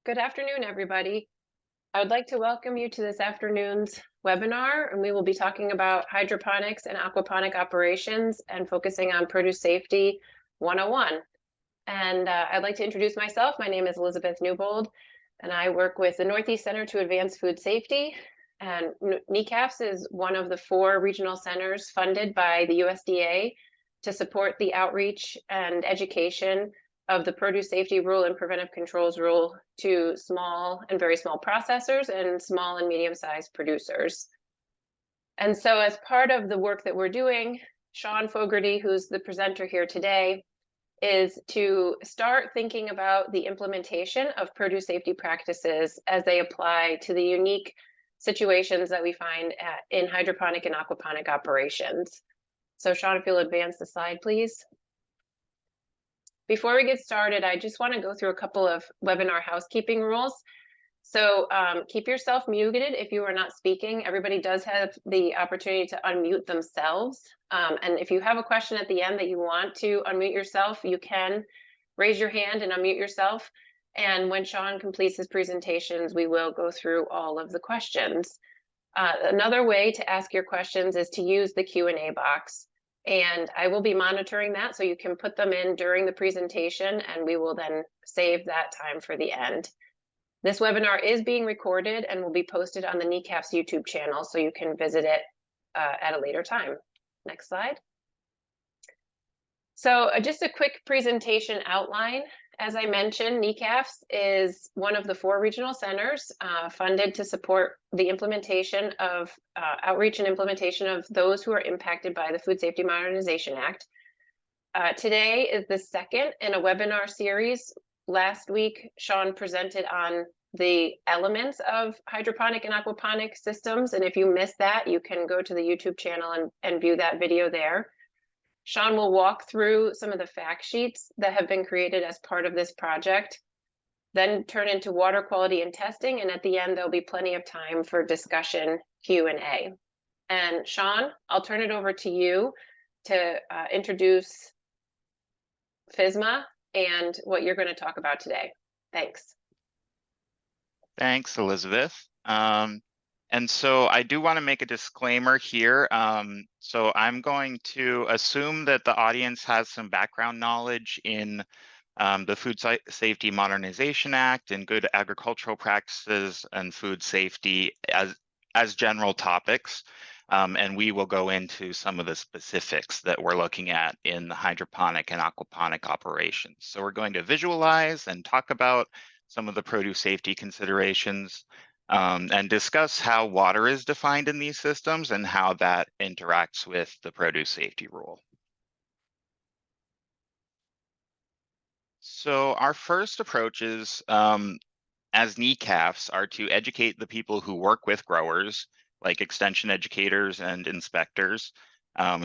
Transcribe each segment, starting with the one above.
Good afternoon, everybody. I would like to welcome you to this afternoon's webinar, and we will be talking about hydroponics and aquaponic operations and focusing on produce safety 101. And I'd like to introduce myself. My name is Elizabeth Newbold, and I work with the Northeast Center to Advance Food Safety. And NECAFS is one of the 4 regional centers funded by the USDA to support the outreach and education of the produce safety rule and preventive controls rule to small and very small processors and small and medium-sized producers. And so as part of the work that we're doing, Sean Fogarty, who's the presenter here today, is to start thinking about the implementation of produce safety practices as they apply to the unique situations that we find in hydroponic and aquaponic operations. So Sean, if you'll advance the slide, please. Before we get started, I just want to go through a couple of webinar housekeeping rules. So keep yourself muted if you are not speaking. Everybody does have the opportunity to unmute themselves. And if you have a question at the end that you want to unmute yourself, you can raise your hand and unmute yourself. And when Sean completes his presentations, we will go through all of the questions. Another way to ask your questions is to use the Q&A box. And I will be monitoring that, so you can put them in during the presentation, and we will then save that time for the end. This webinar is being recorded and will be posted on the NECAFS YouTube channel, so you can visit it at a later time. Next slide. So just a quick presentation outline. As I mentioned, NECAFS is one of the 4 regional centers funded to support the implementation of outreach and implementation of those who are impacted by the Food Safety Modernization Act. Today is the second in a webinar series. Last week, Sean presented on the elements of hydroponic and aquaponic systems. And if you missed that, you can go to the YouTube channel and view that video there. Sean will walk through some of the fact sheets that have been created as part of this project, then turn into water quality and testing. And at the end, there'll be plenty of time for discussion, Q&A. And Sean, I'll turn it over to you to introduce FSMA and what you're going to talk about today. Thanks. Thanks, Elizabeth. And so I do want to make a disclaimer here. So I'm going to assume that the audience has some background knowledge in the Food Safety Modernization Act and good agricultural practices and food safety as general topics. And we will go into some of the specifics that we're looking at in the hydroponic and aquaponic operations. So we're going to visualize and talk about some of the produce safety considerations and discuss how water is defined in these systems and how that interacts with the produce safety rule. So our first approaches as NECAFs are to educate the people who work with growers, like extension educators and inspectors.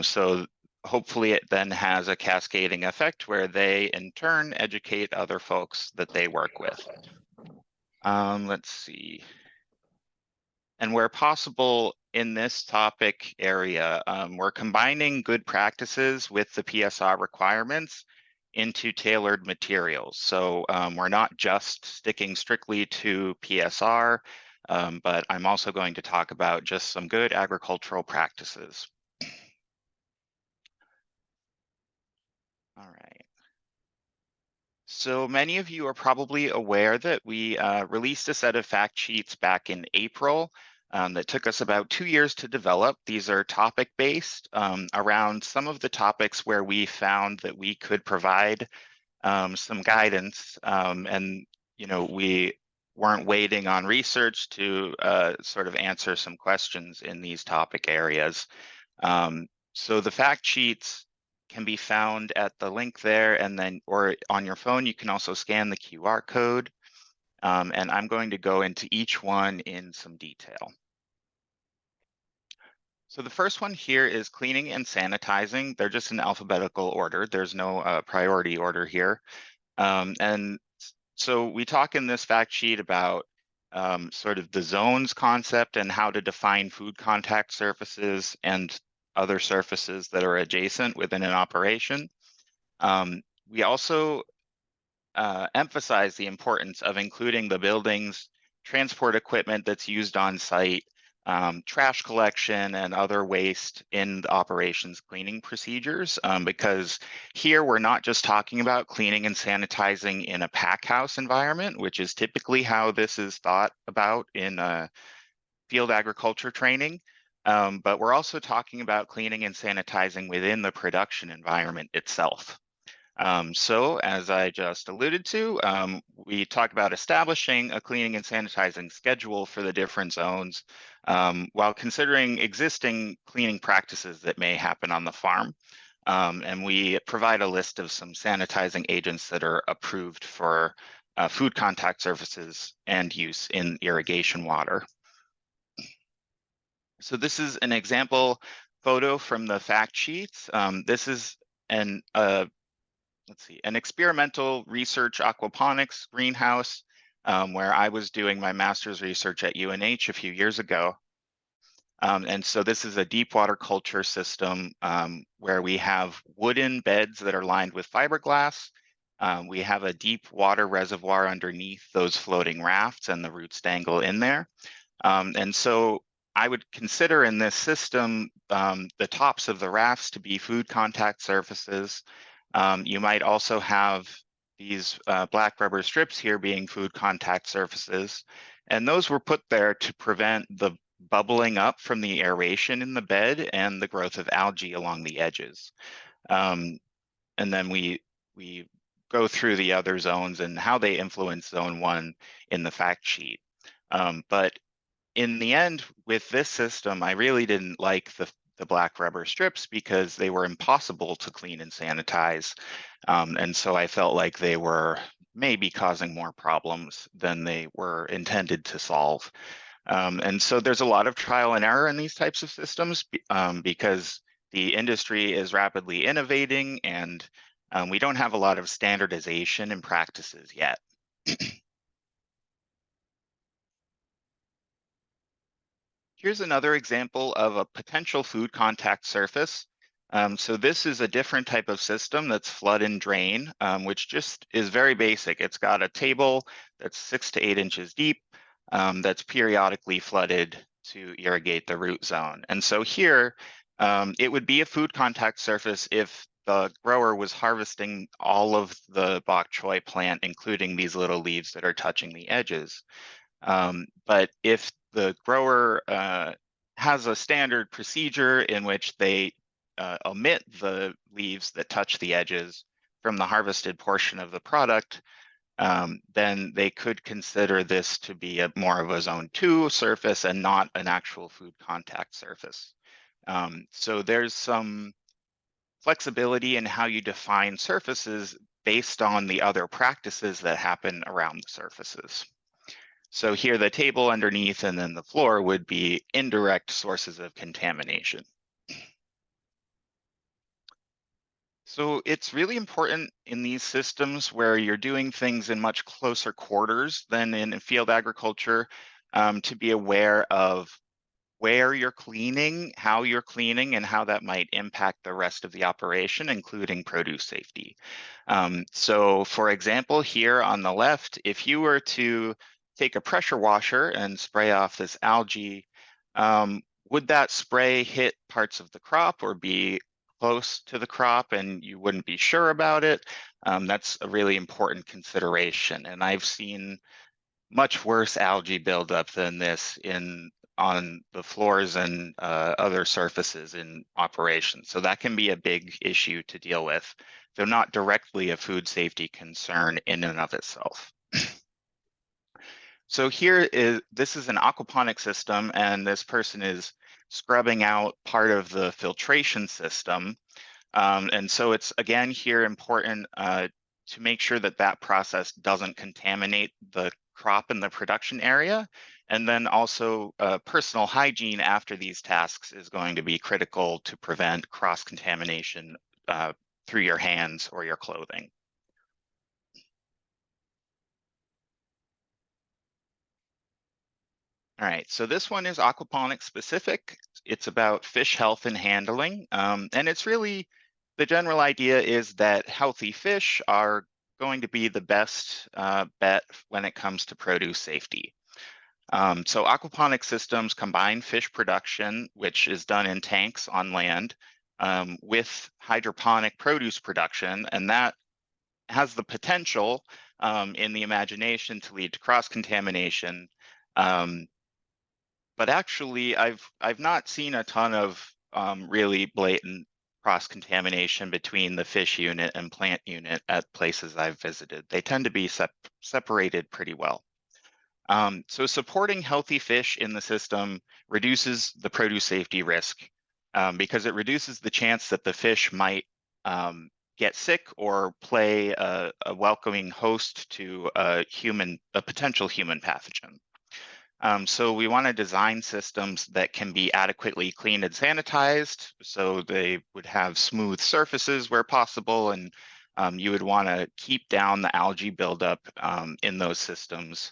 So hopefully it then has a cascading effect where they in turn educate other folks that they work with. Let's see. And where possible in this topic area, we're combining good practices with the PSR requirements into tailored materials. So we're not just sticking strictly to PSR, but I'm also going to talk about just some good agricultural practices. All right. So many of you are probably aware that we released a set of fact sheets back in April that took us about 2 years to develop. These are topic-based around some of the topics where we found that we could provide some guidance, and we weren't waiting on research to sort of answer some questions in these topic areas. So the fact sheets can be found at the link there, and then or on your phone you can also scan the QR code, and I'm going to go into each one in some detail. So the first one here is cleaning and sanitizing. They're just in alphabetical order. There's no priority order here. And so we talk in this fact sheet about sort of the zones concept and how to define food contact surfaces and other surfaces that are adjacent within an operation. We also emphasize the importance of including the buildings, transport equipment that's used on site, trash collection and other waste in the operations cleaning procedures, because here we're not just talking about cleaning and sanitizing in a pack house environment, which is typically how this is thought about in field agriculture training, but we're also talking about cleaning and sanitizing within the production environment itself. So as I just alluded to, we talked about establishing a cleaning and sanitizing schedule for the different zones while considering existing cleaning practices that may happen on the farm. And we provide a list of some sanitizing agents that are approved for food contact surfaces and use in irrigation water. So this is an example photo from the fact sheets. This is an experimental research aquaponics greenhouse where I was doing my master's research at UNH a few years ago. And so this is a deep water culture system where we have wooden beds that are lined with fiberglass. We have a deep water reservoir underneath those floating rafts and the roots dangle in there. And so I would consider in this system the tops of the rafts to be food contact surfaces. You might also have these black rubber strips here being food contact surfaces. And those were put there to prevent the bubbling up from the aeration in the bed and the growth of algae along the edges. And then we go through the other zones and how they influence zone 1 in the fact sheet. But in the end, with this system, I really didn't like the black rubber strips because they were impossible to clean and sanitize. And so I felt like they were maybe causing more problems than they were intended to solve. And so there's a lot of trial and error in these types of systems because the industry is rapidly innovating and we don't have a lot of standardization in practices yet. Here's another example of a potential food contact surface. So this is a different type of system that's flood and drain, which just is very basic. It's got a table that's 6 to 8 inches deep that's periodically flooded to irrigate the root zone. And so here, it would be a food contact surface if the grower was harvesting all of the bok choy plant, including these little leaves that are touching the edges. But if the grower has a standard procedure in which they omit the leaves that touch the edges from the harvested portion of the product, then they could consider this to be more of a zone 2 surface and not an actual food contact surface. So there's some flexibility in how you define surfaces based on the other practices that happen around the surfaces. So here the table underneath and then the floor would be indirect sources of contamination. So it's really important in these systems where you're doing things in much closer quarters than in field agriculture to be aware of where you're cleaning, how you're cleaning, and how that might impact the rest of the operation, including produce safety. So for example, here on the left, if you were to take a pressure washer and spray off this algae, would that spray hit parts of the crop or be close to the crop and you wouldn't be sure about it? That's a really important consideration. And I've seen much worse algae buildup than this on the floors and other surfaces in operation. So that can be a big issue to deal with, though not directly a food safety concern in and of itself. So this is an aquaponic system, and this person is scrubbing out part of the filtration system. And so it's, again, here important to make sure that that process doesn't contaminate the crop in the production area. And then also personal hygiene after these tasks is going to be critical to prevent cross-contamination through your hands or your clothing. All right, so this one is aquaponics specific. It's about fish health and handling. And it's really, the general idea is that healthy fish are going to be the best bet when it comes to produce safety. So aquaponic systems combine fish production, which is done in tanks on land, with hydroponic produce production, and that has the potential in the imagination to lead to cross-contamination. But actually, I've not seen a ton of really blatant cross-contamination between the fish unit and plant unit at places I've visited. They tend to be separated pretty well. So supporting healthy fish in the system reduces the produce safety risk because it reduces the chance that the fish might get sick or play a welcoming host to a potential human pathogen. So we want to design systems that can be adequately cleaned and sanitized, so they would have smooth surfaces where possible, and you would want to keep down the algae buildup in those systems.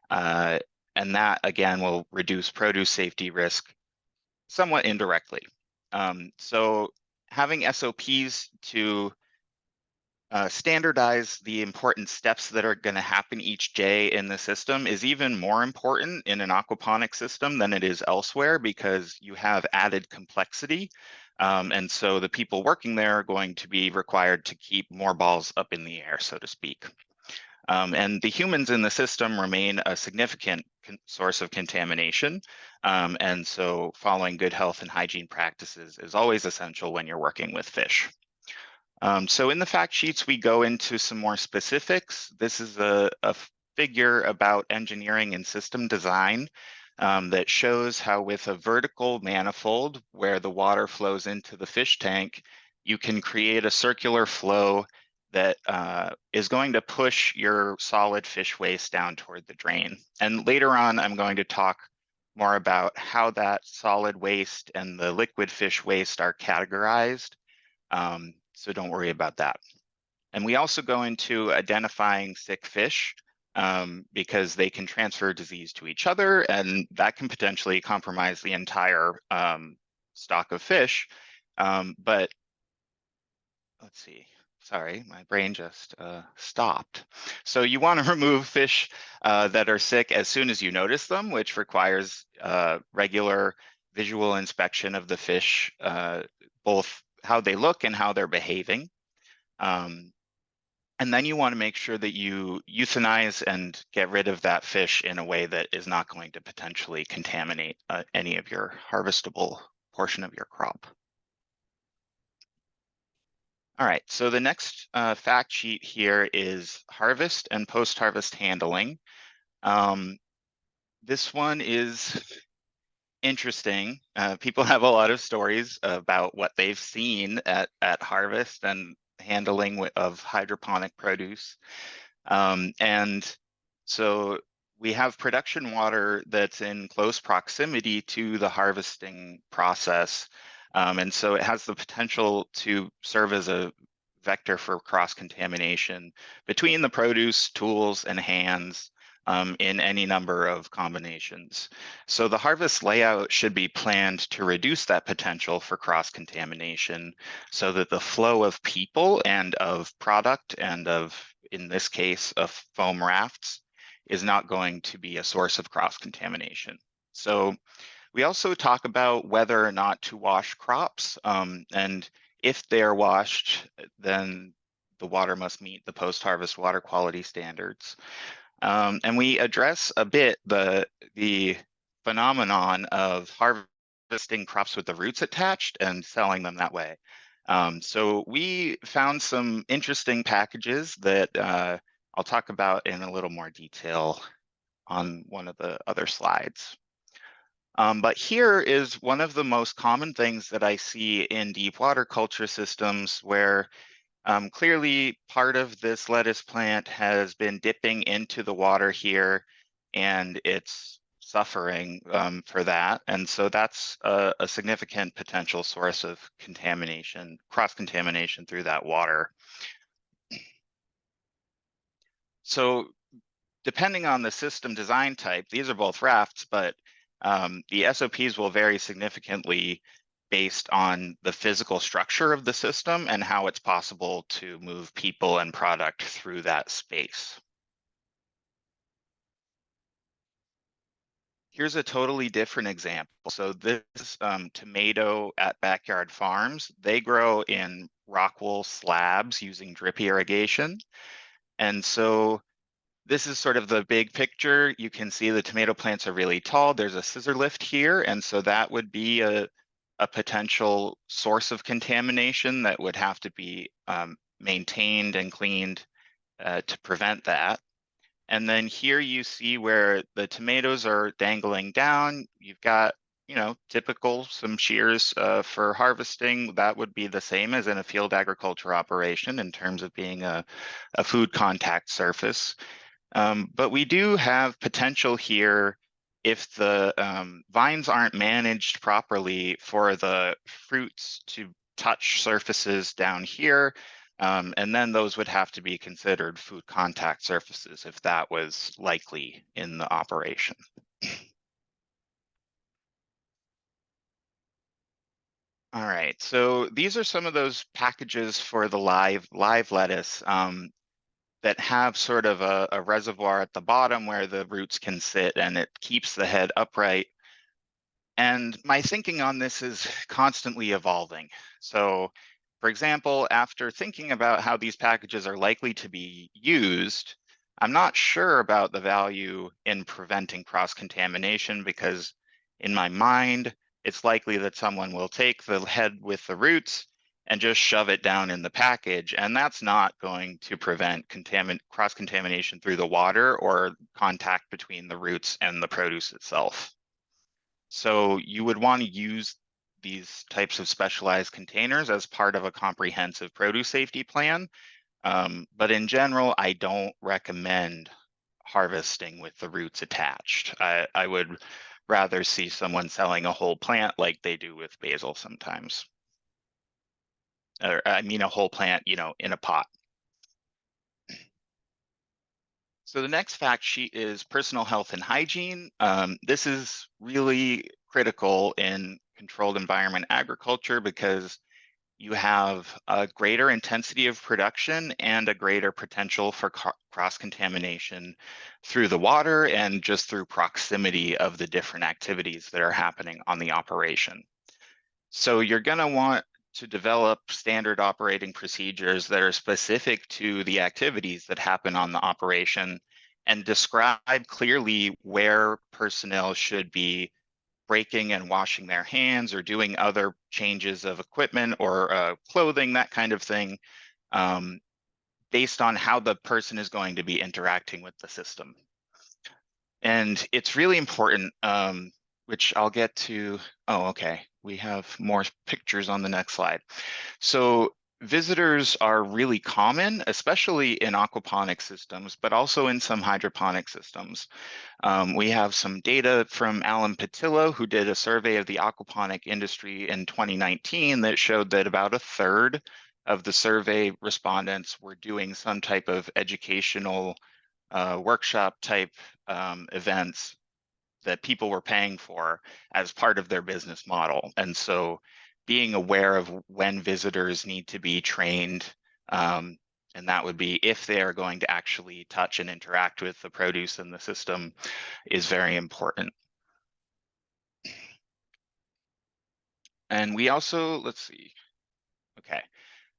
And that, again, will reduce produce safety risk somewhat indirectly. So having SOPs to standardize the important steps that are going to happen each day in the system is even more important in an aquaponic system than it is elsewhere, because you have added complexity. And so the people working there are going to be required to keep more balls up in the air, so to speak. And the humans in the system remain a significant source of contamination. And so following good health and hygiene practices is always essential when you're working with fish. So in the fact sheets, we go into some more specifics. This is a figure about engineering and system design that shows how with a vertical manifold where the water flows into the fish tank, you can create a circular flow that is going to push your solid fish waste down toward the drain. And later on, I'm going to talk more about how that solid waste and the liquid fish waste are categorized. So don't worry about that. And we also go into identifying sick fish because they can transfer disease to each other, and that can potentially compromise the entire stock of fish. But let's see. Sorry, my brain just stopped. So you want to remove fish that are sick as soon as you notice them, which requires regular visual inspection of the fish, both how they look and how they're behaving. And then you want to make sure that you euthanize and get rid of that fish in a way that is not going to potentially contaminate any of your harvestable portion of your crop. All right, so the next fact sheet here is harvest and post-harvest handling. This one is interesting. People have a lot of stories about what they've seen at harvest and handling of hydroponic produce. And so we have production water that's in close proximity to the harvesting process. And so it has the potential to serve as a vector for cross-contamination between the produce, tools, and hands in any number of combinations. So the harvest layout should be planned to reduce that potential for cross-contamination so that the flow of people and of product and of, in this case, of foam rafts is not going to be a source of cross-contamination. So we also talk about whether or not to wash crops, and if they're washed, then the water must meet the post-harvest water quality standards. And we address a bit the phenomenon of harvesting crops with the roots attached and selling them that way. So we found some interesting packages that I'll talk about in a little more detail on one of the other slides. But here is one of the most common things that I see in deep water culture systems where clearly part of this lettuce plant has been dipping into the water here and it's suffering for that. And so that's a significant potential source of contamination, cross-contamination through that water. So depending on the system design type, these are both rafts, but the SOPs will vary significantly based on the physical structure of the system and how it's possible to move people and product through that space. Here's a totally different example. So this tomato at Backyard Farms. They grow in rock wool slabs using drip irrigation. And so this is sort of the big picture. You can see the tomato plants are really tall. There's a scissor lift here. And so that would be a potential source of contamination that would have to be maintained and cleaned to prevent that. And then here you see where the tomatoes are dangling down. You've got, typical some shears for harvesting. That would be the same as in a field agriculture operation in terms of being a food contact surface. But we do have potential here if the vines aren't managed properly for the fruits to touch surfaces down here. And then those would have to be considered food contact surfaces if that was likely in the operation. All right, so these are some of those packages for the live lettuce that have sort of a reservoir at the bottom where the roots can sit and it keeps the head upright. And my thinking on this is constantly evolving. So, for example, after thinking about how these packages are likely to be used, I'm not sure about the value in preventing cross-contamination because in my mind, it's likely that someone will take the head with the roots and just shove it down in the package. And that's not going to prevent cross-contamination through the water or contact between the roots and the produce itself. So you would want to use these types of specialized containers as part of a comprehensive produce safety plan. But in general, I don't recommend harvesting with the roots attached. I would rather see someone selling a whole plant like they do with basil sometimes. Or I mean a whole plant, in a pot. So the next fact sheet is personal health and hygiene. This is really critical in controlled environment agriculture because you have a greater intensity of production and a greater potential for cross-contamination through the water and just through proximity of the different activities that are happening on the operation. So you're going to want to develop standard operating procedures that are specific to the activities that happen on the operation and describe clearly where personnel should be breaking and washing their hands or doing other changes of equipment or clothing, that kind of thing, based on how the person is going to be interacting with the system. And it's really important, which I'll get to. Oh, okay. We have more pictures on the next slide. So visitors are really common, especially in aquaponic systems, but also in some hydroponic systems. We have some data from Alan Patillo, who did a survey of the aquaponic industry in 2019 that showed that about a third of the survey respondents were doing some type of educational workshop type events that people were paying for as part of their business model. And so being aware of when visitors need to be trained, and that would be if they are going to actually touch and interact with the produce in the system, is very important. And we also, let's see, okay.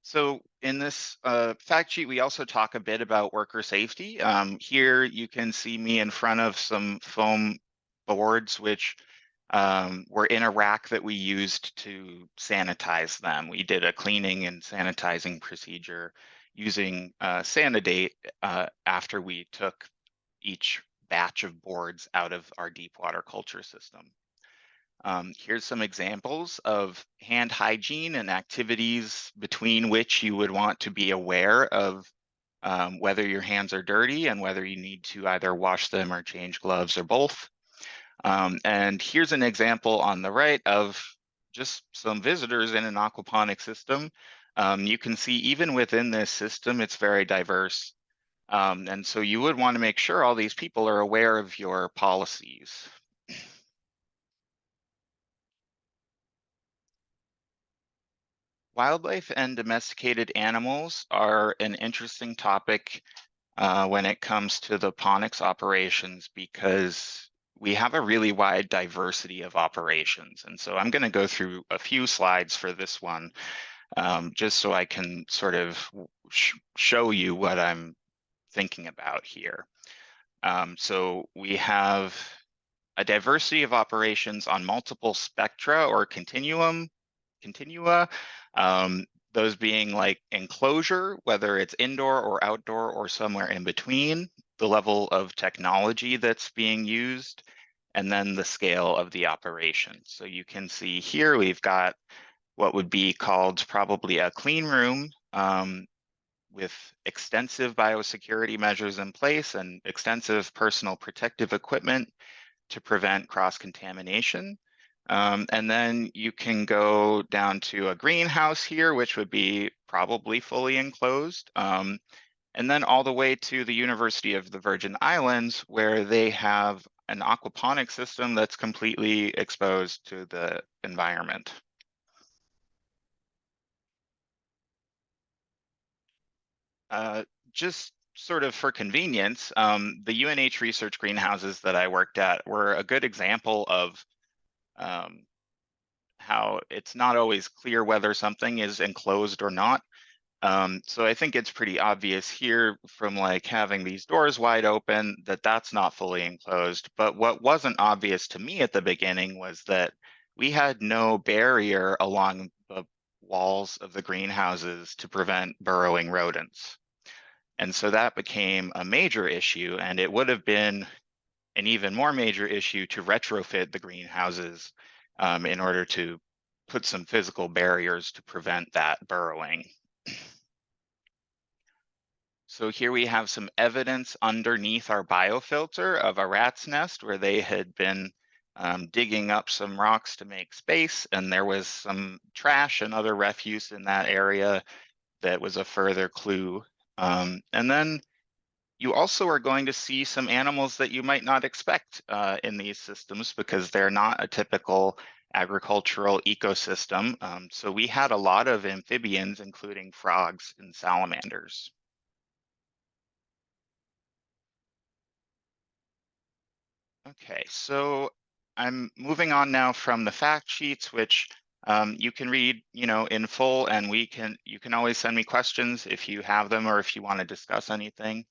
So in this fact sheet, we also talk a bit about worker safety. Here you can see me in front of some foam boards, which were in a rack that we used to sanitize them. We did a cleaning and sanitizing procedure using Sanidate after we took each batch of boards out of our deep water culture system. Here's some examples of hand hygiene and activities between which you would want to be aware of whether your hands are dirty and whether you need to either wash them or change gloves or both. And here's an example on the right of just some visitors in an aquaponic system. You can see even within this system, it's very diverse. And so you would want to make sure all these people are aware of your policies. Wildlife and domesticated animals are an interesting topic when it comes to the ponics operations because we have a really wide diversity of operations. And so I'm going to go through a few slides for this one, just so I can sort of show you what I'm thinking about here. So we have a diversity of operations on multiple spectra or continua, um, those being like enclosure, whether it's indoor or outdoor or somewhere in between, the level of technology that's being used, and then the scale of the operation. So you can see here we've got what would be called probably a clean room, with extensive biosecurity measures in place and extensive personal protective equipment to prevent cross-contamination. And then you can go down to a greenhouse here, which would be probably fully enclosed. And then all the way to the University of the Virgin Islands, where they have an aquaponic system that's completely exposed to the environment. Just sort of for convenience, the UNH research greenhouses that I worked at were a good example of how it's not always clear whether something is enclosed or not. So I think it's pretty obvious here from like having these doors wide open that that's not fully enclosed. But what wasn't obvious to me at the beginning was that we had no barrier along the walls of the greenhouses to prevent burrowing rodents. And so that became a major issue, and it would have been an even more major issue to retrofit the greenhouses in order to put some physical barriers to prevent that burrowing. So here we have some evidence underneath our biofilter of a rat's nest where they had been digging up some rocks to make space, and there was some trash and other refuse in that area that was a further clue. And then you also are going to see some animals that you might not expect in these systems because they're not a typical agricultural ecosystem. So we had a lot of amphibians, including frogs and salamanders. Okay, so I'm moving on now from the fact sheets, which you can read, in full, and you can always send me questions if you have them or if you want to discuss anything.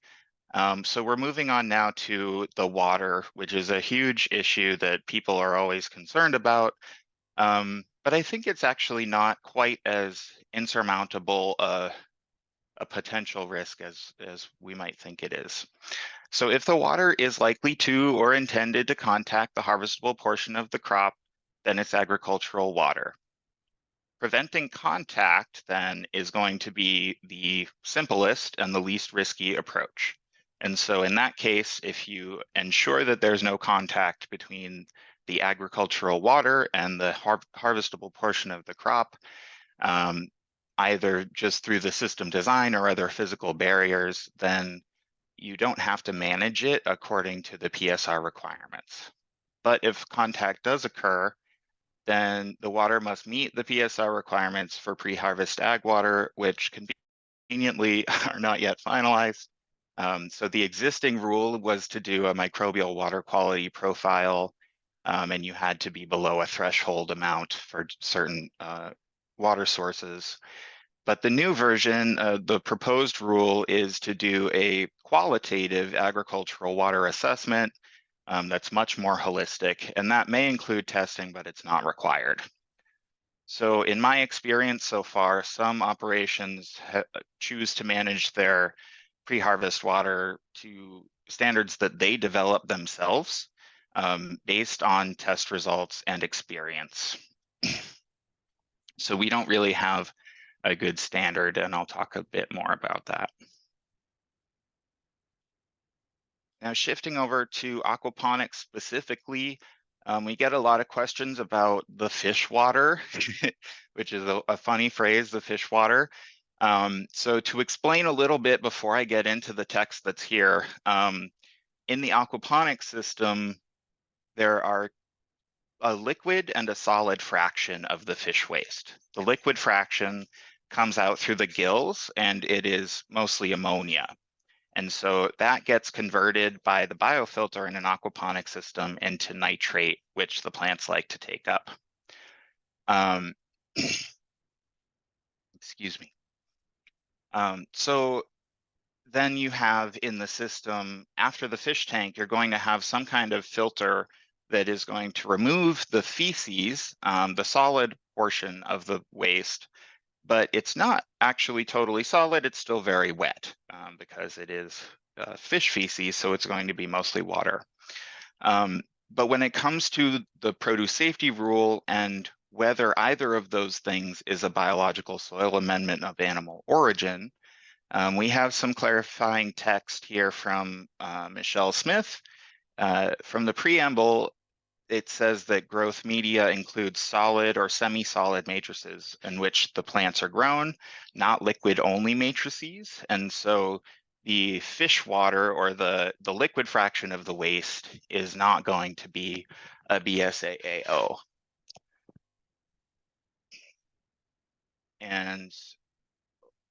So we're moving on now to the water, which is a huge issue that people are always concerned about. But I think it's actually not quite as insurmountable a potential risk as we might think it is. So if the water is likely to or intended to contact the harvestable portion of the crop, then it's agricultural water. Preventing contact then is going to be the simplest and the least risky approach. And so in that case, if you ensure that there's no contact between the agricultural water and the harvestable portion of the crop, either just through the system design or other physical barriers, then you don't have to manage it according to the PSR requirements. But if contact does occur, then the water must meet the PSR requirements for pre-harvest ag water, which conveniently are not yet finalized. So the existing rule was to do a microbial water quality profile, and you had to be below a threshold amount for certain water sources. But the new version, the proposed rule is to do a qualitative agricultural water assessment that's much more holistic, and that may include testing, but it's not required. So in my experience so far, some operations choose to manage their pre-harvest water to standards that they develop themselves based on test results and experience. So we don't really have a good standard, and I'll talk a bit more about that. Now, shifting over to aquaponics specifically, we get a lot of questions about the fish water, which is a funny phrase, the fish water. So to explain a little bit before I get into the text that's here, in the aquaponics system, there are a liquid and a solid fraction of the fish waste. The liquid fraction comes out through the gills, and it is mostly ammonia. And so that gets converted by the biofilter in an aquaponic system into nitrate, which the plants like to take up. Excuse me. So then you have in the system, after the fish tank, you're going to have some kind of filter that is going to remove the feces, the solid portion of the waste, but it's not actually totally solid. It's still very wet because it is fish feces, so it's going to be mostly water. But when it comes to the produce safety rule and whether either of those things is a biological soil amendment of animal origin, we have some clarifying text here from Michelle Smith. From the preamble, it says that growth media includes solid or semi-solid matrices in which the plants are grown, not liquid-only matrices. And so the fish water or the liquid fraction of the waste is not going to be a BSAAO. And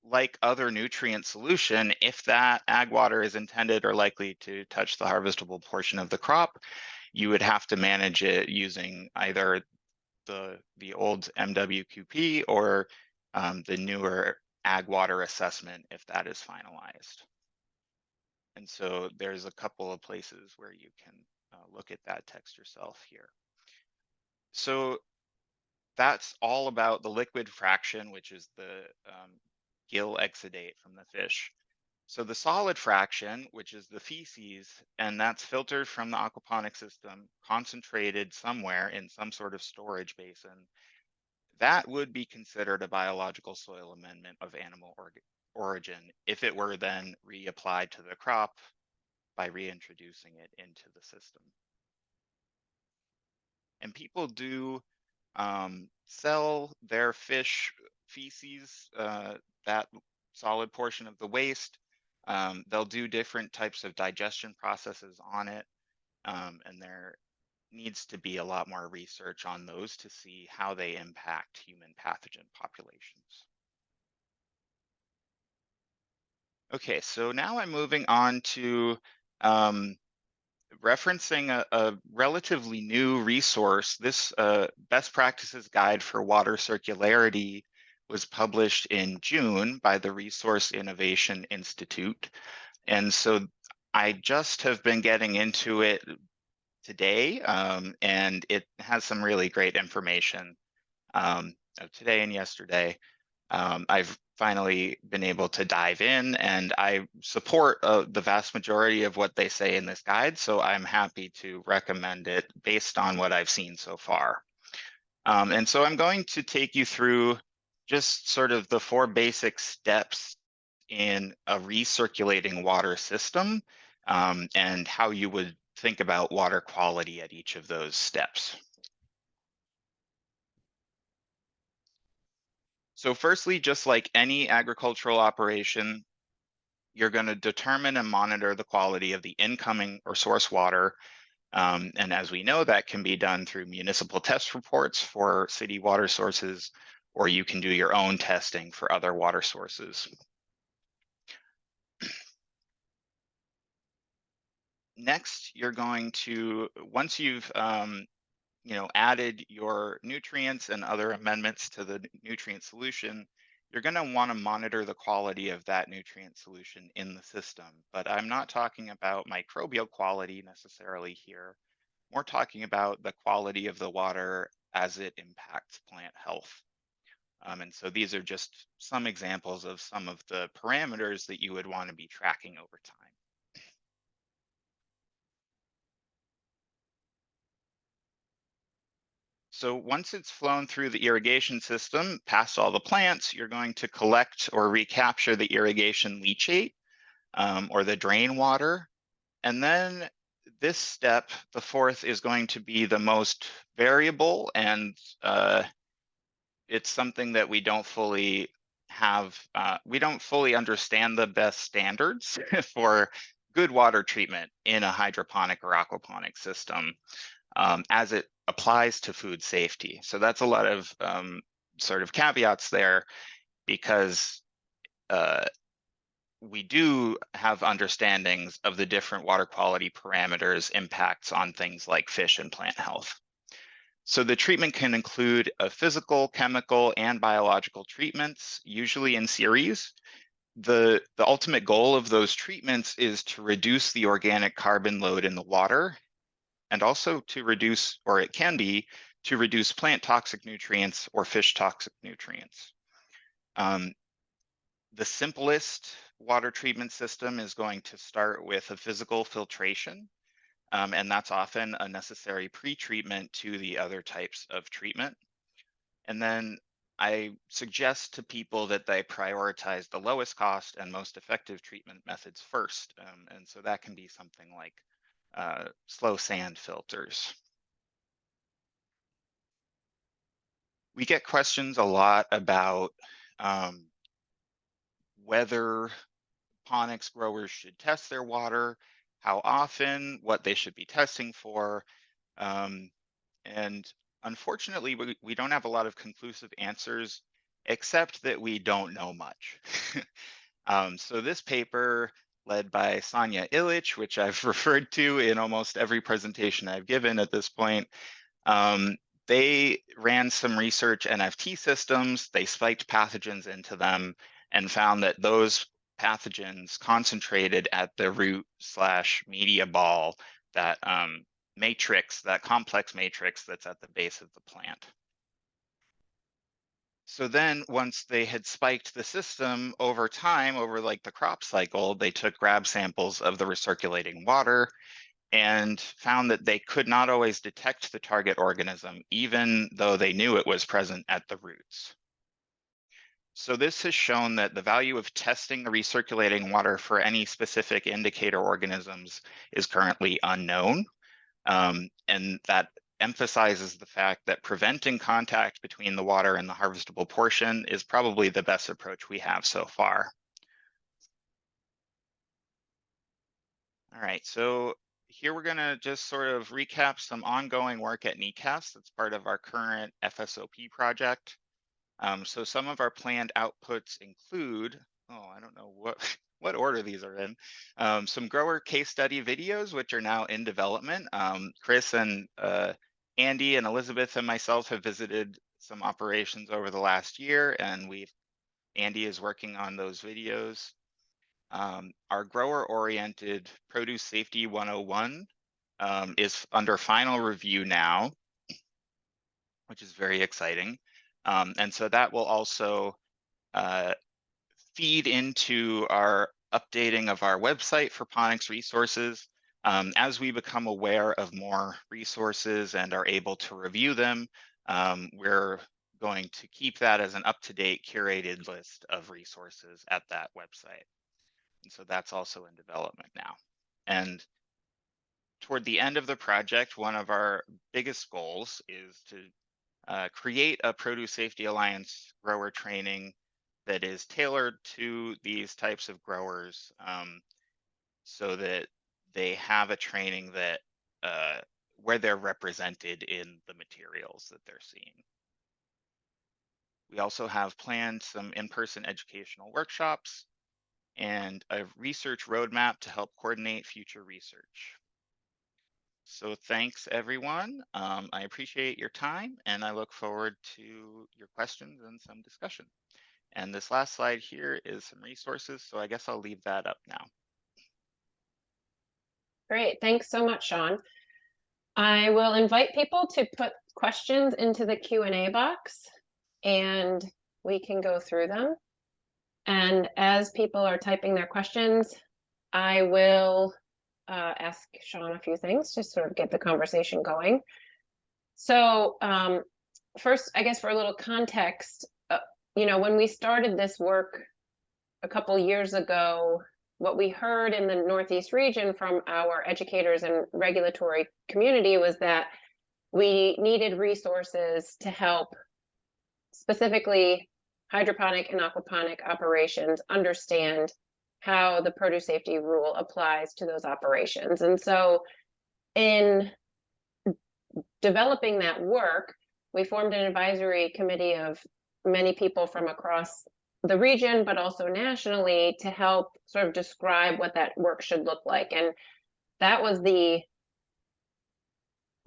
like other nutrient solution, if that ag water is intended or likely to touch the harvestable portion of the crop, you would have to manage it using either the old MWQP or the newer ag water assessment if that is finalized. And so there's a couple of places where you can look at that text yourself here. So that's all about the liquid fraction, which is the gill exudate from the fish. So the solid fraction, which is the feces, and that's filtered from the aquaponic system, concentrated somewhere in some sort of storage basin, that would be considered a biological soil amendment of animal origin if it were then reapplied to the crop by reintroducing it into the system. And people do sell their fish feces, that solid portion of the waste. They'll do different types of digestion processes on it, and there needs to be a lot more research on those to see how they impact human pathogen populations. Okay, so now I'm moving on to referencing a relatively new resource. This best practices guide for water circularity was published in June by the Resource Innovation Institute. And so I just have been getting into it today, and it has some really great information today and yesterday. I've finally been able to dive in, and I support the vast majority of what they say in this guide, so I'm happy to recommend it based on what I've seen so far. And so I'm going to take you through just sort of the 4 basic steps in a recirculating water system, and how you would think about water quality at each of those steps. So firstly, just like any agricultural operation, you're going to determine and monitor the quality of the incoming or source water. And as we know, that can be done through municipal test reports for city water sources, or you can do your own testing for other water sources. Next, you're going to, once you've added your nutrients and other amendments to the nutrient solution, you're going to want to monitor the quality of that nutrient solution in the system. But I'm not talking about microbial quality necessarily here. We're talking about the quality of the water as it impacts plant health. And so these are just some examples of some of the parameters that you would want to be tracking over time. So once it's flown through the irrigation system, past all the plants, you're going to collect or recapture the irrigation leachate or the drain water. And then this step, the 4th, is going to be the most variable, and it's something that we don't fully understand the best standards for good water treatment in a hydroponic or aquaponic system. As it applies to food safety. So that's a lot of sort of caveats there, because we do have understandings of the different water quality parameters impacts on things like fish and plant health. So the treatment can include a physical, chemical, and biological treatments, usually in series. The ultimate goal of those treatments is to reduce the organic carbon load in the water, and also to reduce, or it can be, to reduce plant toxic nutrients or fish toxic nutrients. The simplest water treatment system is going to start with a physical filtration, and that's often a necessary pre-treatment to the other types of treatment. And then I suggest to people that they prioritize the lowest cost and most effective treatment methods first. And so that can be something like slow sand filters. We get questions a lot about whether aquaponics growers should test their water, how often, what they should be testing for. And unfortunately, we don't have a lot of conclusive answers, except that we don't know much. So this paper, led by Sonia Illich, which I've referred to in almost every presentation I've given at this point, they ran some research NFT systems, they spiked pathogens into them, and found that those pathogens concentrated at the root/media ball, that matrix, that complex matrix that's at the base of the plant. So then once they had spiked the system over time, over like the crop cycle, they took grab samples of the recirculating water and found that they could not always detect the target organism, even though they knew it was present at the roots. So this has shown that the value of testing the recirculating water for any specific indicator organisms is currently unknown. And that emphasizes the fact that preventing contact between the water and the harvestable portion is probably the best approach we have so far. All right, so here we're gonna just sort of recap some ongoing work at NECAS that's part of our current FSOP project. So some of our planned outputs include, I don't know what what order these are in. Some grower case study videos, which are now in development. Chris and Andy and Elizabeth and myself have visited some operations over the last year, and Andy is working on those videos. Our grower-oriented Produce Safety 101 is under final review now, which is very exciting. And so that will also feed into our updating of our website for Ponics resources. As we become aware of more resources and are able to review them, we're going to keep that as an up-to-date curated list of resources at that website. And so that's also in development now. And toward the end of the project, one of our biggest goals is to create a Produce Safety Alliance grower training that is tailored to these types of growers, so that they have a training that where they're represented in the materials that they're seeing. We also have planned some in-person educational workshops and a research roadmap to help coordinate future research. So thanks, everyone. I appreciate your time, and I look forward to your questions and some discussion. And this last slide here is some resources, so I guess I'll leave that up now. Great, thanks so much, Sean. I will invite people to put questions into the Q&A box, and we can go through them. And as people are typing their questions, I will ask Sean a few things to sort of get the conversation going. So first, I guess for a little context, when we started this work a couple years ago, what we heard in the Northeast region from our educators and regulatory community was that we needed resources to help specifically hydroponic and aquaponic operations understand how the produce safety rule applies to those operations. And so in developing that work, we formed an advisory committee of many people from across the region, but also nationally, to help sort of describe what that work should look like. And that was the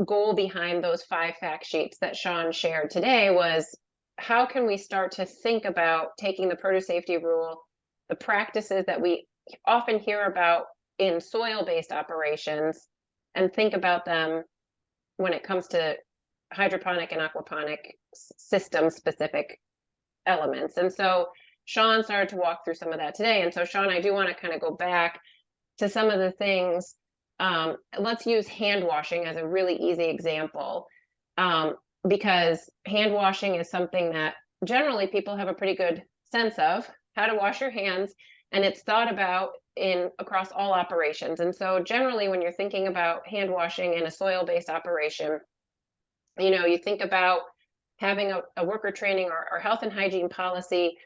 goal behind those 5 fact sheets that Sean shared today, was how can we start to think about taking the produce safety rule, the practices that we often hear about in soil-based operations, and think about them when it comes to hydroponic and aquaponic system specific elements. And so Sean started to walk through some of that today. And so Sean, I do want to kind of go back to some of the things. Let's use hand washing as a really easy example, because hand washing is something that generally people have a pretty good sense of how to wash your hands, and it's thought about in across all operations. And so generally when you're thinking about hand washing in a soil-based operation, you think about having a worker training or health and hygiene policy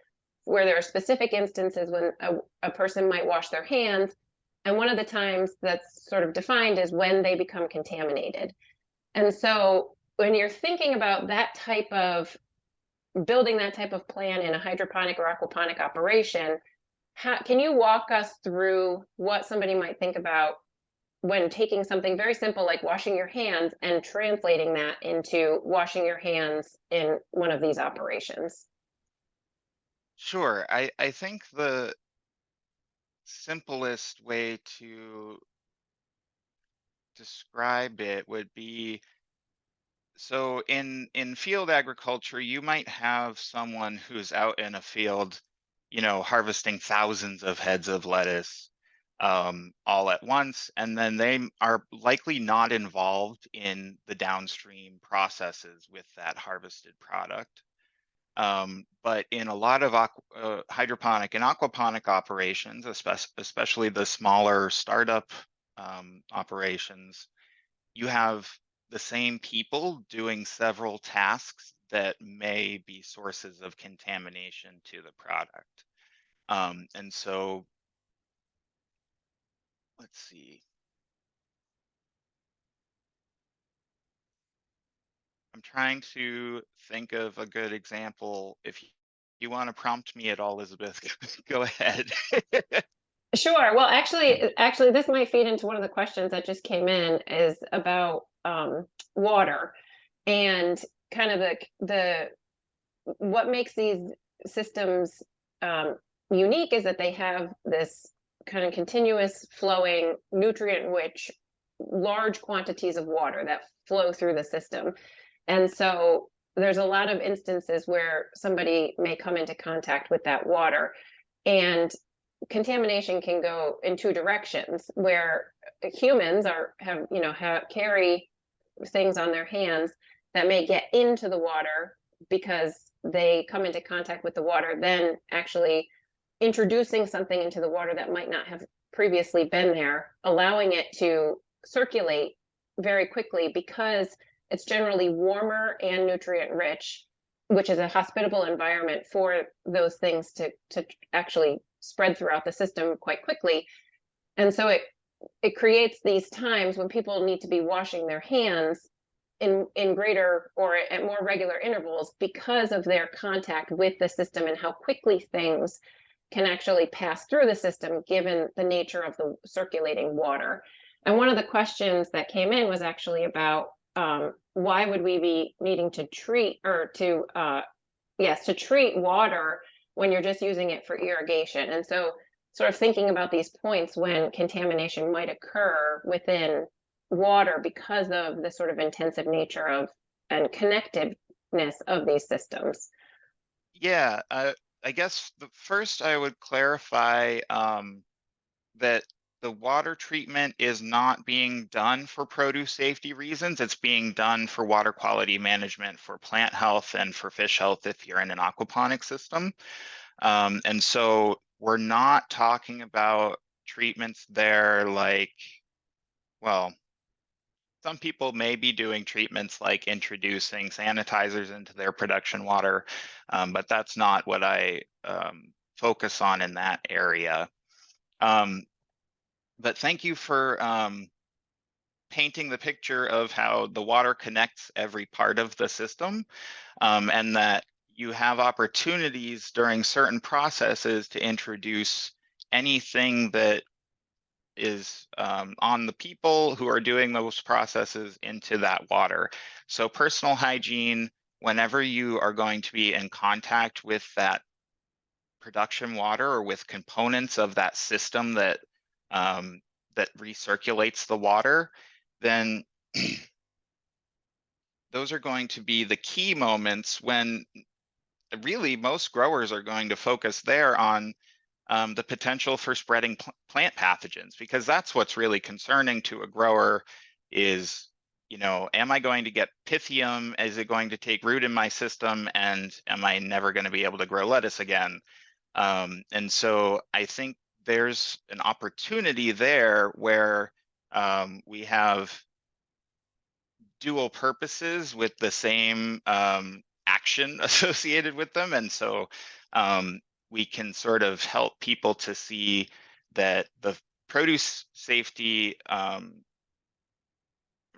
where there are specific instances when a person might wash their hands. And one of the times that's sort of defined is when they become contaminated. And so when you're thinking about that type of building that type of plan in a hydroponic or aquaponic operation, can you walk us through what somebody might think about when taking something very simple like washing your hands and translating that into washing your hands in one of these operations? Sure. I think the simplest way to describe it would be, so in field agriculture, you might have someone who's out in a field, harvesting thousands of heads of lettuce all at once, and then they are likely not involved in the downstream processes with that harvested product. But in a lot of hydroponic and aquaponic operations, especially the smaller startup operations, you have the same people doing several tasks that may be sources of contamination to the product. And so, let's see. I'm trying to think of a good example. If you want to prompt me at all, Elizabeth, go ahead. Sure. Well, actually, this might feed into one of the questions that just came in, is about water and kind of the what makes these systems unique is that they have this kind of continuous flowing, nutrient-rich, large quantities of water that flow through the system. And so there's a lot of instances where somebody may come into contact with that water, and contamination can go in 2 directions, where humans carry things on their hands that may get into the water because they come into contact with the water, then actually introducing something into the water that might not have previously been there, allowing it to circulate very quickly because it's generally warmer and nutrient rich, which is a hospitable environment for those things to actually spread throughout the system quite quickly. And so it creates these times when people need to be washing their hands in greater or at more regular intervals because of their contact with the system and how quickly things can actually pass through the system given the nature of the circulating water. And one of the questions that came in was actually about why would we be needing to treat to treat water when you're just using it for irrigation? And so sort of thinking about these points when contamination might occur within water because of the sort of intensive nature of and connectedness of these systems. Yeah, I guess the first I would clarify that the water treatment is not being done for produce safety reasons. It's being done for water quality management, for plant health, and for fish health if you're in an aquaponic system. And so we're not talking about treatments there like, well, some people may be doing treatments like introducing sanitizers into their production water, but that's not what I focus on in that area. But thank you for painting the picture of how the water connects every part of the system, and that you have opportunities during certain processes to introduce anything that is on the people who are doing those processes into that water. So personal hygiene, whenever you are going to be in contact with that production water or with components of that system that recirculates the water, then those are going to be the key moments when really most growers are going to focus there on the potential for spreading plant pathogens, because that's what's really concerning to a grower is, am I going to get Pythium? Is it going to take root in my system? And am I never going to be able to grow lettuce again? And so I think there's an opportunity there where we have dual purposes with the same action associated with them. And so we can sort of help people to see that the produce safety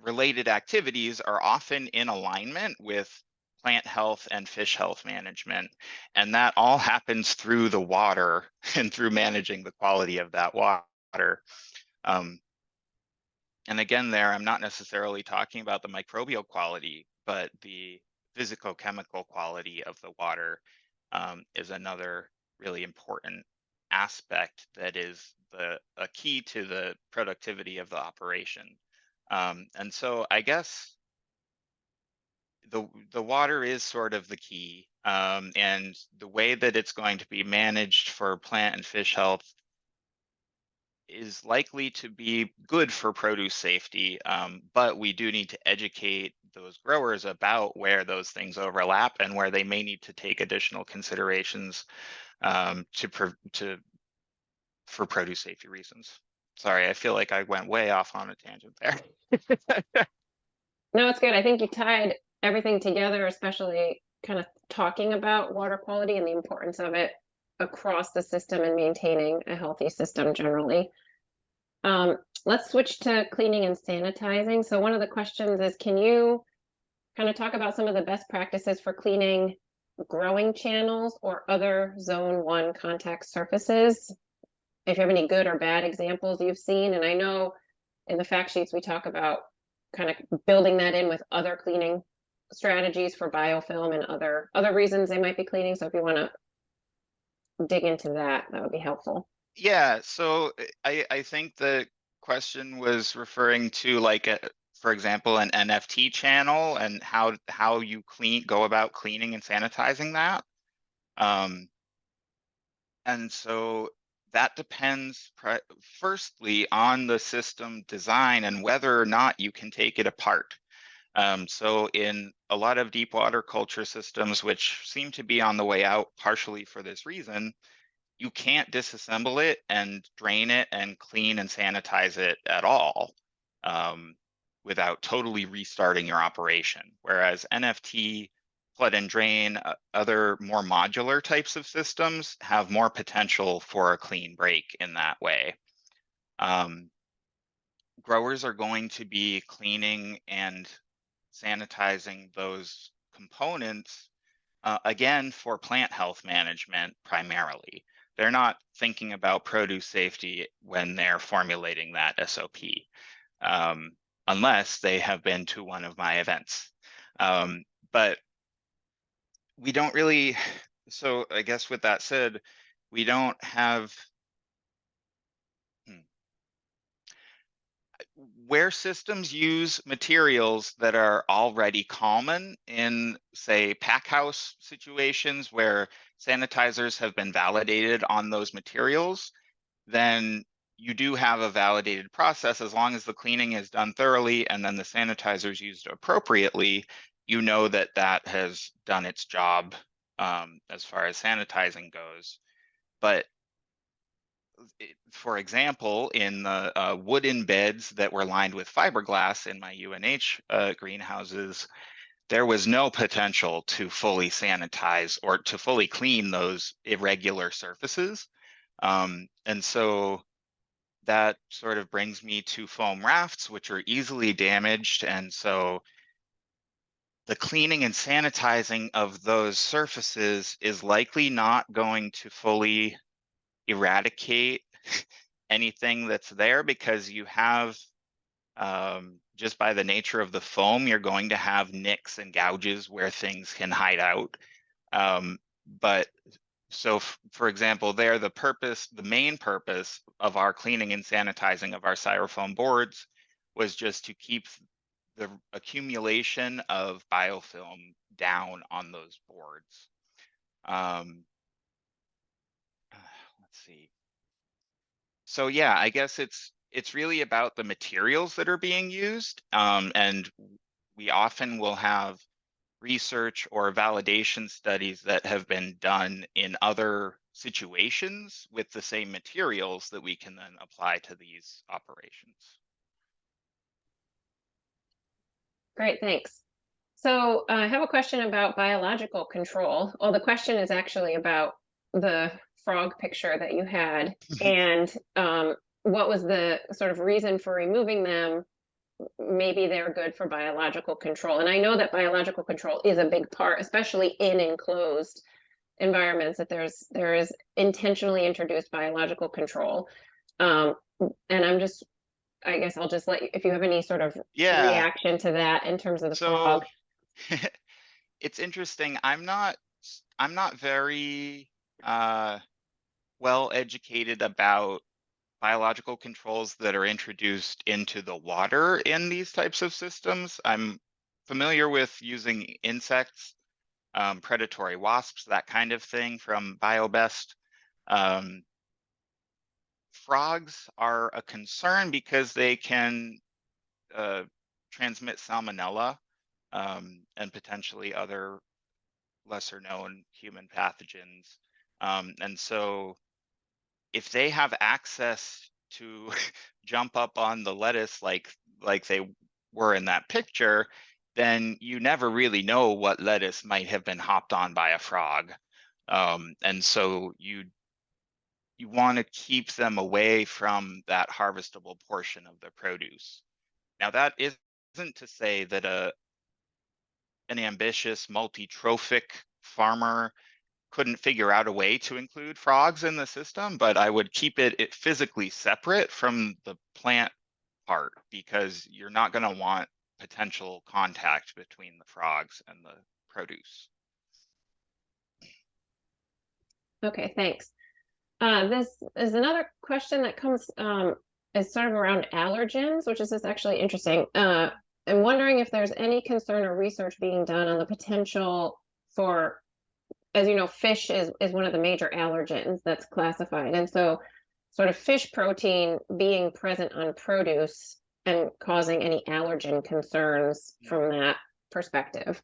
related activities are often in alignment with plant health and fish health management. And that all happens through the water and through managing the quality of that water. And again, there, I'm not necessarily talking about the microbial quality, but the physicochemical quality of the water is another really important aspect that is a key to the productivity of the operation. And so I guess the water is sort of the key, and the way that it's going to be managed for plant and fish health is likely to be good for produce safety, but we do need to educate those growers about where those things overlap and where they may need to take additional considerations for produce safety reasons. Sorry, I feel like I went way off on a tangent there. No, it's good. I think you tied everything together, especially kind of talking about water quality and the importance of it across the system and maintaining a healthy system generally. Let's switch to cleaning and sanitizing. So one of the questions is, can you kind of talk about some of the best practices for cleaning growing channels or other zone 1 contact surfaces? If you have any good or bad examples you've seen. And I know in the fact sheets we talk about kind of building that in with other cleaning strategies for biofilm and other reasons they might be cleaning. So if you want to dig into that, that would be helpful. Yeah, so I think the question was referring to like for example, an NFT channel and how you go about cleaning and sanitizing that. And so that depends firstly on the system design and whether or not you can take it apart. So in a lot of deep water culture systems, which seem to be on the way out partially for this reason, you can't disassemble it and drain it and clean and sanitize it at all without totally restarting your operation. Whereas NFT, flood and drain, other more modular types of systems have more potential for a clean break in that way. Growers are going to be cleaning and sanitizing those components again for plant health management primarily. They're not thinking about produce safety when they're formulating that SOP, unless they have been to one of my events. But we don't really, so I guess with that said, we don't have, where systems use materials that are already common in, say, pack house situations where sanitizers have been validated on those materials, then you do have a validated process. As long as the cleaning is done thoroughly and then the sanitizer is used appropriately, you know that that has done its job as far as sanitizing goes. But for example, in the wooden beds that were lined with fiberglass in my UNH greenhouses, there was no potential to fully sanitize or to fully clean those irregular surfaces. And so that sort of brings me to foam rafts, which are easily damaged. And so the cleaning and sanitizing of those surfaces is likely not going to fully eradicate anything that's there, because you have, just by the nature of the foam, you're going to have nicks and gouges where things can hide out. But so, for example, there, the main purpose of our cleaning and sanitizing of our styrofoam boards was just to keep the accumulation of biofilm down on those boards. Um, let's see. So yeah, I guess it's really about the materials that are being used, and we often will have research or validation studies that have been done in other situations with the same materials that we can then apply to these operations. Great, thanks. So I have a question about biological control. Well, the question is actually about the frog picture that you had, and what was the sort of reason for removing them? Maybe they're good for biological control. And I know that biological control is a big part, especially in enclosed environments, that there is intentionally introduced biological control. And I guess I'll just let you, if you have any sort of Yeah, reaction to that in terms of the so frog. it's interesting. I'm not very uh, well educated about biological controls that are introduced into the water in these types of systems. I'm familiar with using insects, predatory wasps, that kind of thing from BioBest. Um, Frogs are a concern because they can uh, transmit salmonella, and potentially other lesser known human pathogens. And so if they have access to jump up on the lettuce like they were in that picture, then you never really know what lettuce might have been hopped on by a frog. And so you want to keep them away from that harvestable portion of the produce. Now that isn't to say that an ambitious multi-trophic farmer couldn't figure out a way to include frogs in the system, but I would keep it physically separate from the plant part, because you're not going to want potential contact between the frogs and the produce. Okay, thanks. This is another question that comes is sort of around allergens, which is just actually interesting. I'm wondering if there's any concern or research being done on the potential for, as you know, fish is one of the major allergens that's classified. And so sort of fish protein being present on produce and causing any allergen concerns from that perspective.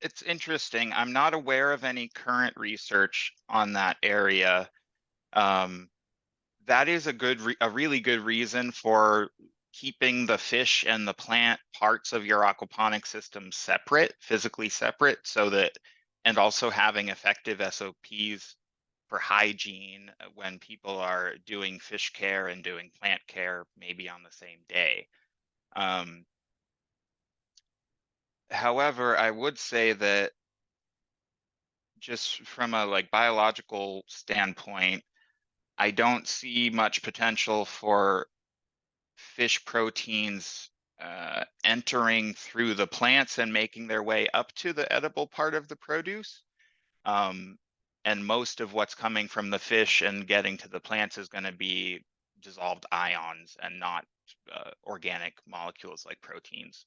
It's interesting. I'm not aware of any current research on that area. Um, that is a really good reason for keeping the fish and the plant parts of your aquaponic system separate, physically separate, so that, and also having effective SOPs for hygiene when people are doing fish care and doing plant care maybe on the same day. Um, However, I would say that just from a like biological standpoint, I don't see much potential for fish proteins entering through the plants and making their way up to the edible part of the produce. Um, and most of what's coming from the fish and getting to the plants is going to be dissolved ions and not organic molecules like proteins.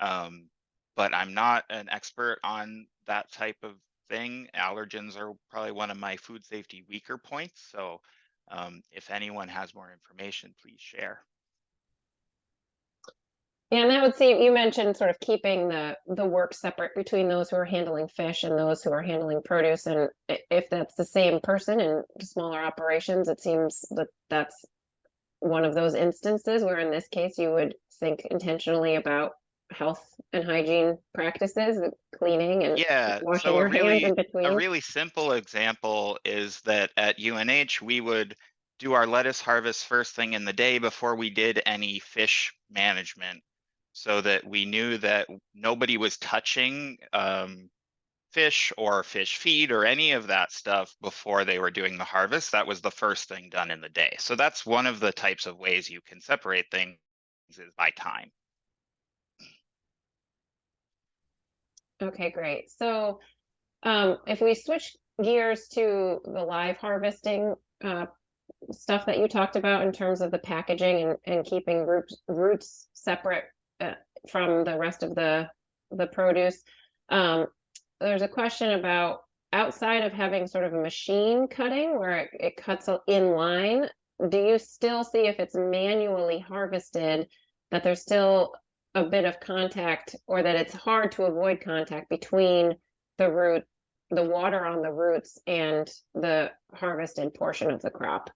Um, but I'm not an expert on that type of thing. Allergens are probably one of my food safety weaker points. So if anyone has more information, please share. And that would seem, you mentioned sort of keeping the work separate between those who are handling fish and those who are handling produce. And if that's the same person in smaller operations, it seems that that's one of those instances where in this case you would think intentionally about health and hygiene practices, cleaning and Yeah, washing so your hands in a between? really simple example is that at UNH we would do our lettuce harvest first thing in the day before we did any fish management, so that we knew that nobody was touching fish or fish feed or any of that stuff before they were doing the harvest. That was the first thing done in the day. So that's one of the types of ways you can separate things is by time. Okay, great. So if we switch gears to the live harvesting uh, stuff that you talked about in terms of the packaging and keeping roots separate uh, from the rest of the produce. Um, there's a question about outside of having sort of machine cutting where it cuts in line, do you still see if it's manually harvested that there's still a bit of contact or that it's hard to avoid contact between the root, the water on the roots and the harvested portion of the crop?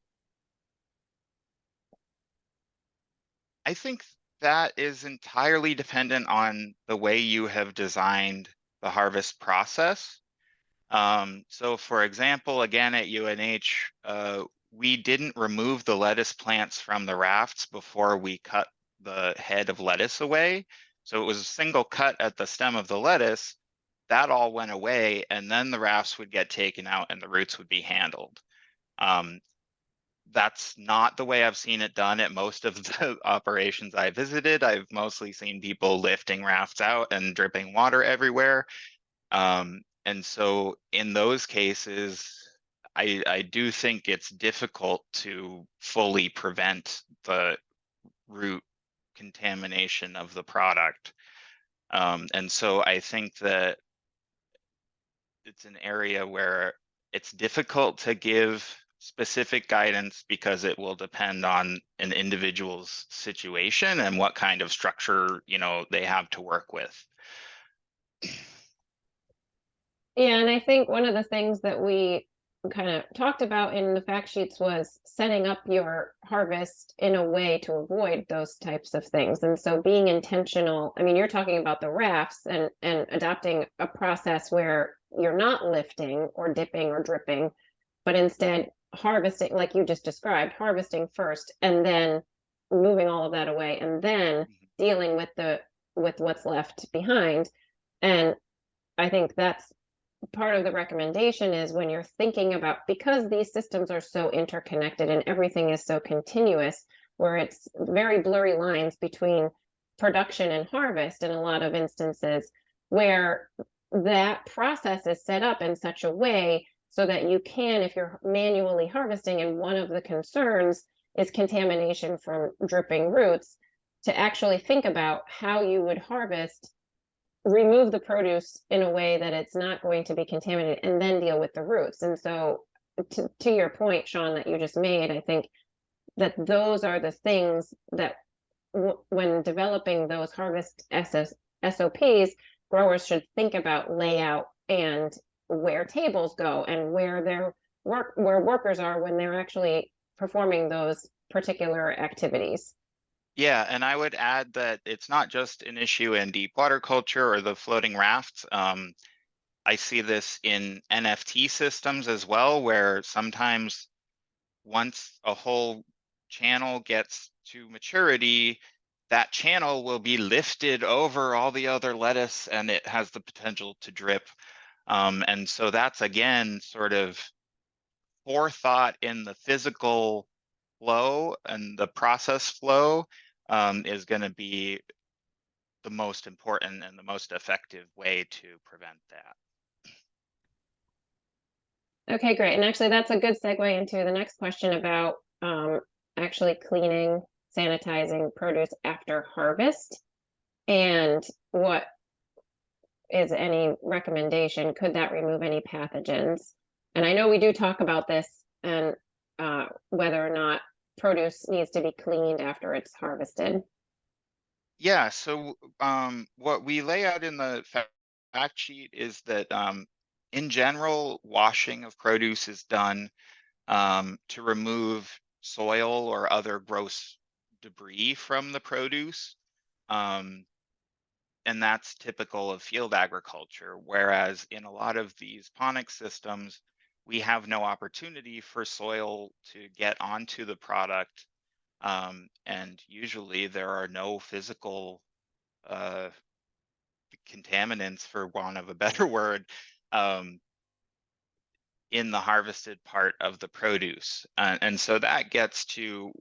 I think that is entirely dependent on the way you have designed the harvest process. So for example, again at UNH, we didn't remove the lettuce plants from the rafts before we cut the head of lettuce away. So it was a single cut at the stem of the lettuce. That all went away, and then the rafts would get taken out and the roots would be handled. Um, that's not the way I've seen it done at most of the operations I visited. I've mostly seen people lifting rafts out and dripping water everywhere. And so in those cases, I do think it's difficult to fully prevent the root contamination of the product. And so I think that it's an area where it's difficult to give specific guidance because it will depend on an individual's situation and what kind of structure, they have to work with. Yeah, and I think one of the things that we kind of talked about in the fact sheets was setting up your harvest in a way to avoid those types of things. And so being intentional, I mean, you're talking about the rafts and adopting a process where you're not lifting or dipping or dripping, but instead harvesting, like you just described, harvesting first and then moving all of that away and then Mhm. dealing with what's left behind. And I think that's part of the recommendation is when you're thinking about, because these systems are so interconnected and everything is so continuous, where it's very blurry lines between production and harvest in a lot of instances, where that process is set up in such a way so that you can, if you're manually harvesting and one of the concerns is contamination from dripping roots, to actually think about how you would harvest, remove the produce in a way that it's not going to be contaminated and then deal with the roots. And so to your point, Sean, that you just made, I think that those are the things that when developing those harvest SOPs, growers should think about layout and where tables go and where their where workers are when they're actually performing those particular activities. Yeah, and I would add that it's not just an issue in deep water culture or the floating rafts. I see this in NFT systems as well, where sometimes once a whole channel gets to maturity, that channel will be lifted over all the other lettuce and it has the potential to drip. And so that's again sort of forethought in the physical flow and the process flow is going to be the most important and the most effective way to prevent that. Okay, great. And actually, that's a good segue into the next question about actually cleaning, sanitizing produce after harvest. And what is any recommendation? Could that remove any pathogens? And I know we do talk about this and whether or not produce needs to be cleaned after it's harvested. Yeah, so what we lay out in the fact sheet is that in general, washing of produce is done to remove soil or other gross debris from the produce. Um, and that's typical of field agriculture. Whereas in a lot of these ponic systems, we have no opportunity for soil to get onto the product. And usually there are no physical uh, contaminants, for want of a better word, um, in the harvested part of the produce. And so that gets to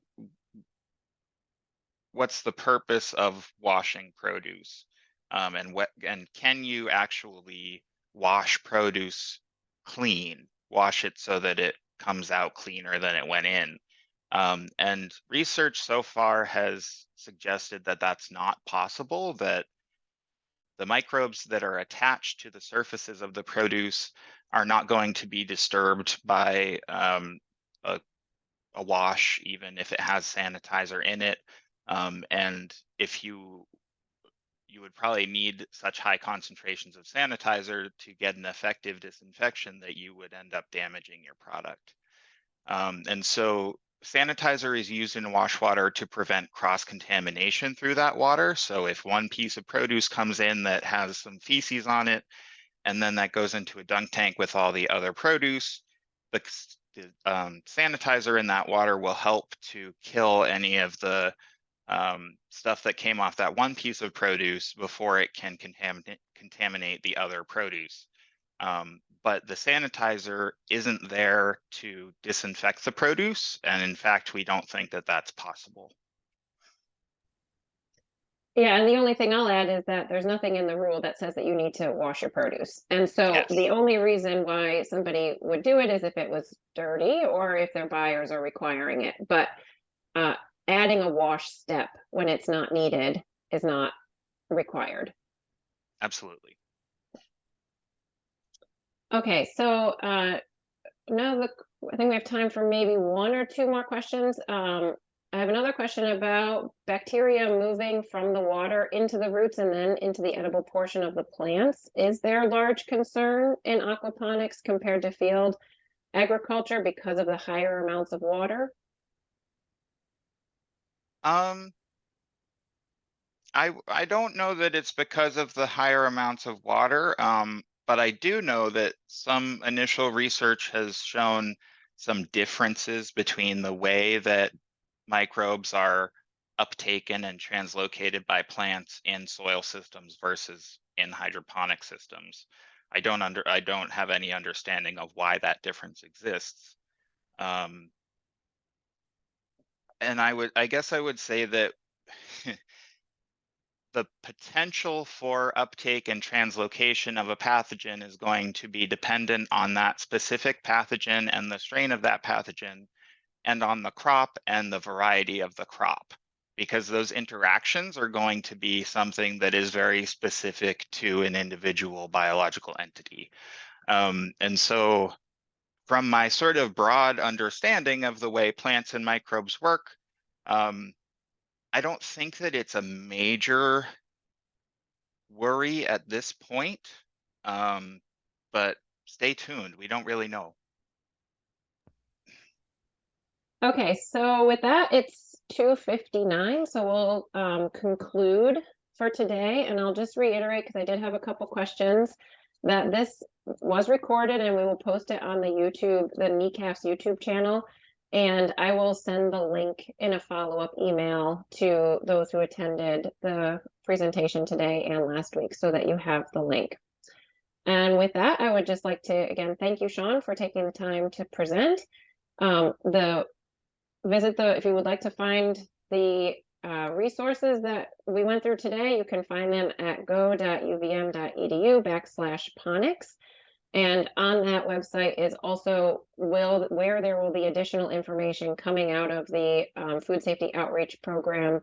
what's the purpose of washing produce, and can you actually wash produce clean, wash it so that it comes out cleaner than it went in. And research so far has suggested that that's not possible, that the microbes that are attached to the surfaces of the produce are not going to be disturbed by a, a wash, even if it has sanitizer in it. And if you would probably need such high concentrations of sanitizer to get an effective disinfection that you would end up damaging your product. And so sanitizer is used in wash water to prevent cross-contamination through that water. So if one piece of produce comes in that has some feces on it, and then that goes into a dunk tank with all the other produce, the sanitizer in that water will help to kill any of the stuff that came off that one piece of produce before it can contaminate the other produce. But the sanitizer isn't there to disinfect the produce, and in fact, we don't think that that's possible. Yeah, and the only thing I'll add is that there's nothing in the rule that says that you need to wash your produce. And so the Yes, only reason why somebody would do it is if it was dirty or if their buyers are requiring it. But uh, adding a wash step when it's not needed is not required. absolutely. Okay, so now I think we have time for maybe one or two more questions. I have another question about bacteria moving from the water into the roots and then into the edible portion of the plants. Is there a large concern in aquaponics compared to field agriculture because of the higher amounts of water? Um, I don't know that it's because of the higher amounts of water, but I do know that some initial research has shown some differences between the way that microbes are uptaken and translocated by plants in soil systems versus in hydroponic systems. I don't have any understanding of why that difference exists. Um, and I guess I would say that the potential for uptake and translocation of a pathogen is going to be dependent on that specific pathogen and the strain of that pathogen, and on the crop and the variety of the crop, because those interactions are going to be something that is very specific to an individual biological entity. And so from my sort of broad understanding of the way plants and microbes work, um, I don't think that it's a major worry at this point, but stay tuned. We don't really know. Okay, so with that, it's 2:59, so we'll conclude for today. And I'll just reiterate, because I did have a couple questions, that this was recorded and we will post it on the NECAF's YouTube channel. And I will send the link in a follow-up email to those who attended the presentation today and last week so that you have the link. And with that, I would just like to, again, thank you, Sean, for taking the time to present. If you would like to find the resources that we went through today, you can find them at go.uvm.edu/ponics. And on that website is also where there will be additional information coming out of the Food Safety Outreach Program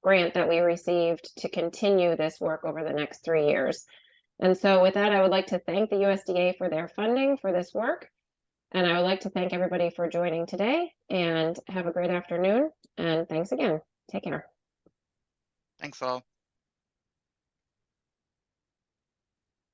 grant that we received to continue this work over the next 3 years. And so with that, I would like to thank the USDA for their funding for this work. And I would like to thank everybody for joining today, and have a great afternoon. And thanks again. Take care. Thanks all.